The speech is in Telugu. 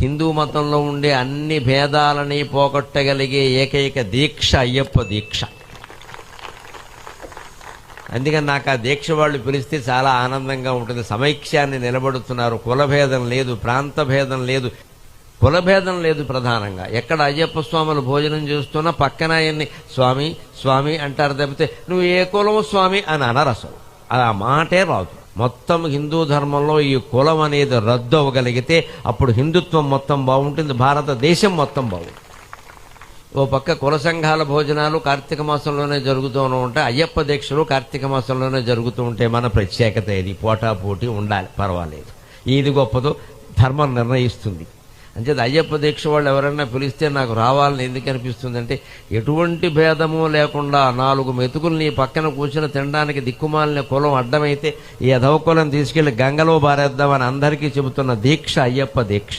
హిందూ మతంలో ఉండే అన్ని భేదాలని పోగొట్టగలిగే ఏకైక దీక్ష అయ్యప్ప దీక్ష. అందుకని నాకు ఆ దీక్ష వాళ్ళు పిలిస్తే చాలా ఆనందంగా ఉంటుంది. సమైక్యాన్ని నిలబడుతున్నారు. కులభేదం లేదు, ప్రాంత భేదం లేదు, కులభేదం లేదు. ప్రధానంగా ఎక్కడ అయ్యప్ప స్వాములు భోజనం చేస్తున్నా పక్కన ఆయన్ని స్వామి స్వామి అంటారు తప్పితే నువ్వు ఏ కులం స్వామి అని అనరు. అసలు ఆ మాటే రాదు. మొత్తం హిందూ ధర్మంలో ఈ కులం అనేది రద్దు అవ్వగలిగితే అప్పుడు హిందుత్వం మొత్తం బాగుంటుంది, భారతదేశం మొత్తం బాగుంటుంది. ఓ పక్క కుల సంఘాల భోజనాలు కార్తీక మాసంలోనే జరుగుతూ ఉంటాయి, అయ్యప్ప దీక్షలు కార్తీక మాసంలోనే జరుగుతూ ఉంటాయి. మన ప్రత్యేకత ఇది. పోటాపోటీ ఉండాలి, పర్వాలేదు. ఏది గొప్పదో ధర్మం నిర్ణయిస్తుంది. అంచేది అయ్యప్ప దీక్ష వాళ్ళు ఎవరైనా పిలిస్తే నాకు రావాలని ఎందుకు అనిపిస్తుంది అంటే, ఎటువంటి భేదము లేకుండా 4 మెతుకులు నీ పక్కన కూర్చుని తినడానికి దిక్కుమాలిన కులం అడ్డమైతే ఈ అధవ కులం తీసుకెళ్లి గంగలో బారేద్దామని అందరికీ చెబుతున్న దీక్ష అయ్యప్ప దీక్ష.